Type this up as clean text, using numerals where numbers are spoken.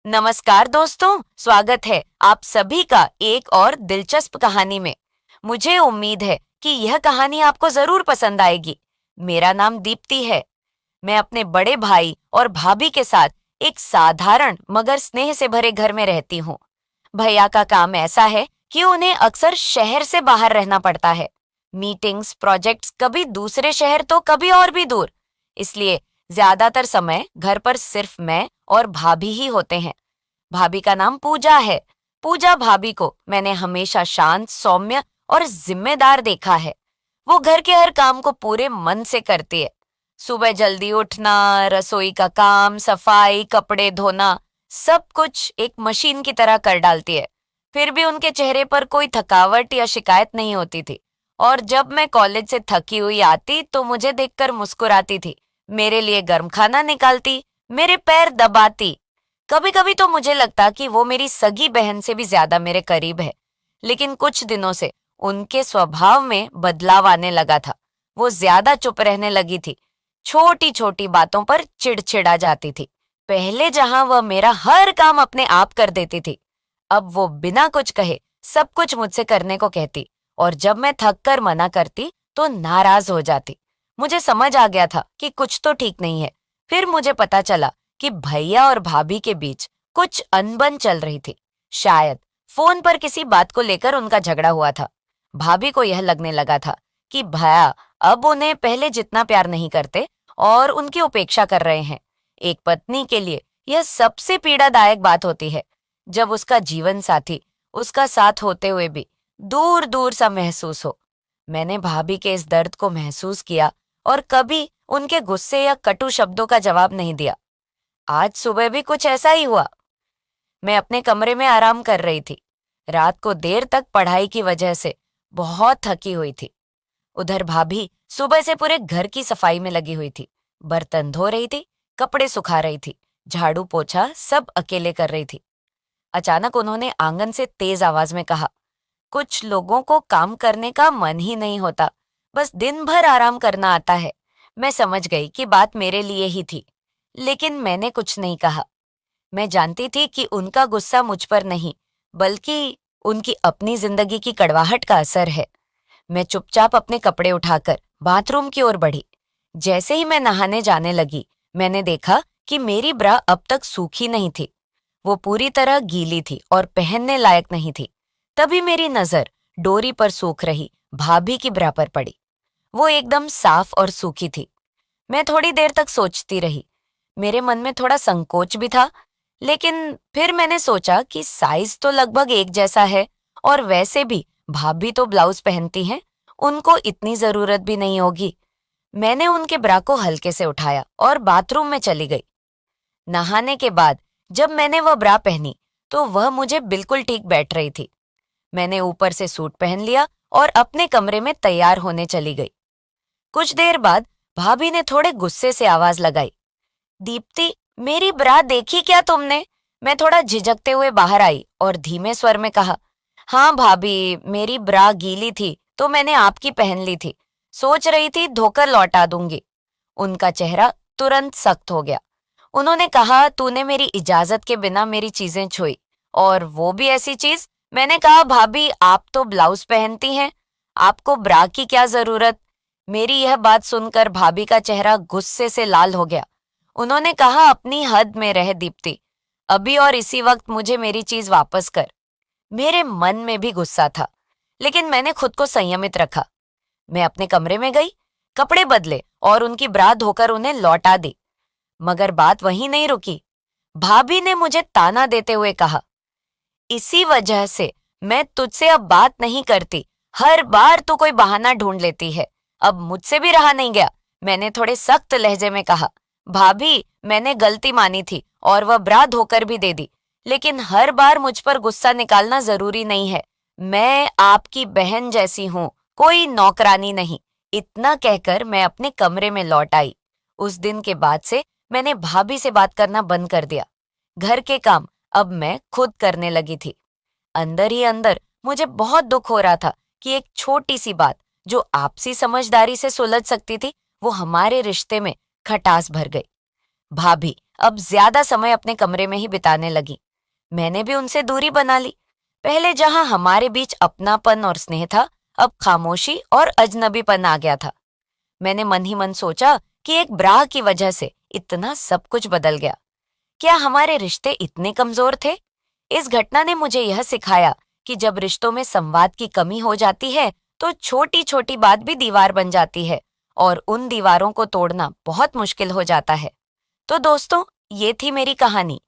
नमस्कार दोस्तों, स्वागत है आप सभी का एक और दिलचस्प कहानी में। मुझे उम्मीद है कि यह कहानी आपको जरूर पसंद आएगी। मेरा नाम दीप्ति है। मैं अपने बड़े भाई और भाभी के साथ एक साधारण मगर स्नेह से भरे घर में रहती हूँ। भैया का काम ऐसा है कि उन्हें अक्सर शहर से बाहर रहना पड़ता है। मीटिंग्स, प्रोजेक्ट्स कभी दूसरे शहर तो कभी और भी दूर। इसलिए ज्यादातर समय घर पर सिर्फ मैं और भाभी ही होते हैं। भाभी का नाम पूजा है। पूजा भाभी को मैंने हमेशा शांत, सौम्य और जिम्मेदार देखा है। वो घर के हर काम को पूरे मन से करती है। सुबह जल्दी उठना, रसोई का काम, सफाई, कपड़े धोना, सब कुछ एक मशीन की तरह कर डालती है। फिर भी उनके चेहरे पर कोई थकावट या शिकायत नहीं होती थी। और जब मैं कॉलेज से थकी हुई आती तो मुझे देखकर मुस्कुराती थी, मेरे लिए गर्म खाना निकालती, मेरे पैर दबाती। कभी कभी तो मुझे लगता कि वो मेरी सगी बहन से भी ज्यादा मेरे करीब है। लेकिन कुछ दिनों से उनके स्वभाव में बदलाव आने लगा था। वो ज्यादा चुप रहने लगी थी, छोटी छोटी बातों पर चिड़चिड़ा जाती थी। पहले जहां वह मेरा हर काम अपने आप कर देती थी, अब वो बिना कुछ कहे सब कुछ मुझसे करने को कहती। और जब मैं थक कर मना करती तो नाराज हो जाती। मुझे समझ आ गया था कि कुछ तो ठीक नहीं है। फिर मुझे पता चला कि भैया और भाभी के बीच कुछ अनबन चल रही थी। शायद फोन पर किसी बात को लेकर उनका झगड़ा हुआ था। भाभी को यह लगने लगा था कि भैया अब उन्हें पहले जितना प्यार नहीं करते और उनकी उपेक्षा कर रहे हैं। एक पत्नी के लिए यह सबसे पीड़ादायक बात होती है, जब उसका जीवन साथी उसका साथ होते हुए भी दूर दूर सा महसूस हो। मैंने भाभी के इस दर्द को महसूस किया और कभी उनके गुस्से या कटु शब्दों का जवाब नहीं दिया। आज सुबह भी कुछ ऐसा ही हुआ। मैं अपने कमरे में आराम कर रही थी। रात को देर तक पढ़ाई की वजह से बहुत थकी हुई थी। उधर भाभी सुबह से पूरे घर की सफाई में लगी हुई थी। बर्तन धो रही थी, कपड़े सुखा रही थी, झाड़ू पोछा सब अकेले कर रही थी। अचानक उन्होंने आंगन से तेज आवाज में कहा, कुछ लोगों को काम करने का मन ही नहीं होता, बस दिन भर आराम करना आता है। मैं समझ गई कि बात मेरे लिए ही थी, लेकिन मैंने कुछ नहीं कहा। मैं जानती थी कि उनका गुस्सा मुझ पर नहीं, बल्कि उनकी अपनी जिंदगी की कड़वाहट का असर है। मैं चुपचाप अपने कपड़े उठाकर बाथरूम की ओर बढ़ी। जैसे ही मैं नहाने जाने लगी, मैंने देखा कि मेरी ब्रा अब तक सूखी नहीं थी। वो पूरी तरह गीली थी और पहनने लायक नहीं थी। तभी मेरी नजर डोरी पर सूख रही भाभी की ब्रा पर पड़ी। वो एकदम साफ और सूखी थी। मैं थोड़ी देर तक सोचती रही। मेरे मन में थोड़ा संकोच भी था, लेकिन फिर मैंने सोचा कि साइज तो लगभग एक जैसा है और वैसे भी भाभी तो ब्लाउज पहनती हैं, उनको इतनी जरूरत भी नहीं होगी। मैंने उनके ब्रा को हल्के से उठाया और बाथरूम में चली गई। नहाने के बाद जब मैंने वह ब्रा पहनी तो वह मुझे बिल्कुल ठीक बैठ रही थी। मैंने ऊपर से सूट पहन लिया और अपने कमरे में तैयार होने चली गई। कुछ देर बाद भाभी ने थोड़े गुस्से से आवाज लगाई, दीप्ति, मेरी ब्रा देखी क्या तुमने? मैं थोड़ा झिझकते हुए बाहर आई और धीमे स्वर में कहा, हाँ भाभी, मेरी ब्रा गीली थी तो मैंने आपकी पहन ली थी। सोच रही थी धोकर लौटा दूंगी। उनका चेहरा तुरंत सख्त हो गया। उन्होंने कहा, तूने मेरी इजाजत के बिना मेरी चीजें छुई, और वो भी ऐसी चीज। मैंने कहा, भाभी आप तो ब्लाउज पहनती हैं, आपको ब्रा की क्या जरूरत? मेरी यह बात सुनकर भाभी का चेहरा गुस्से से लाल हो गया। उन्होंने कहा, अपनी हद में रह दीप्ति, अभी और इसी वक्त मुझे मेरी चीज वापस कर। मेरे मन में भी गुस्सा था, लेकिन मैंने खुद को संयमित रखा। मैं अपने कमरे में गई, कपड़े बदले और उनकी ब्रा धोकर उन्हें लौटा दी। मगर बात वहीं नहीं रुकी। भाभी ने मुझे ताना देते हुए कहा, इसी वजह से मैं तुझसे अब बात नहीं करती। हर बार तू कोई बहाना ढूंढ लेती है। अब मुझसे भी रहा नहीं गया। मैंने थोड़े सख्त लहजे में कहा, भाभी, मैंने गलती मानी थी और वह ब्रा धोकर भी दे दी, लेकिन हर बार मुझ पर गुस्सा निकालना जरूरी नहीं है। मैं आपकी बहन जैसी हूँ, कोई नौकरानी नहीं। इतना कहकर मैं अपने कमरे में लौट आई। उस दिन के बाद से मैंने भाभी से बात करना बंद कर दिया। घर के काम अब मैं खुद करने लगी थी। अंदर ही अंदर मुझे बहुत दुख हो रहा था कि एक छोटी सी बात जो आपसी समझदारी से सुलझ सकती थी, वो हमारे रिश्ते में खटास भर गई। भाभी अब ज्यादा समय अपने कमरे में ही बिताने लगी। मैंने भी उनसे दूरी बना ली। पहले जहां हमारे बीच अपनापन और स्नेह था, अब खामोशी और अजनबीपन आ गया था। मैंने मन ही मन सोचा कि एक ब्राह की वजह से इतना सब कुछ बदल गया। क्या हमारे रिश्ते इतने कमजोर थे? इस घटना ने मुझे यह सिखाया कि जब रिश्तों में संवाद की कमी हो जाती है, तो छोटी छोटी बात भी दीवार बन जाती है और उन दीवारों को तोड़ना बहुत मुश्किल हो जाता है। तो दोस्तों, ये थी मेरी कहानी।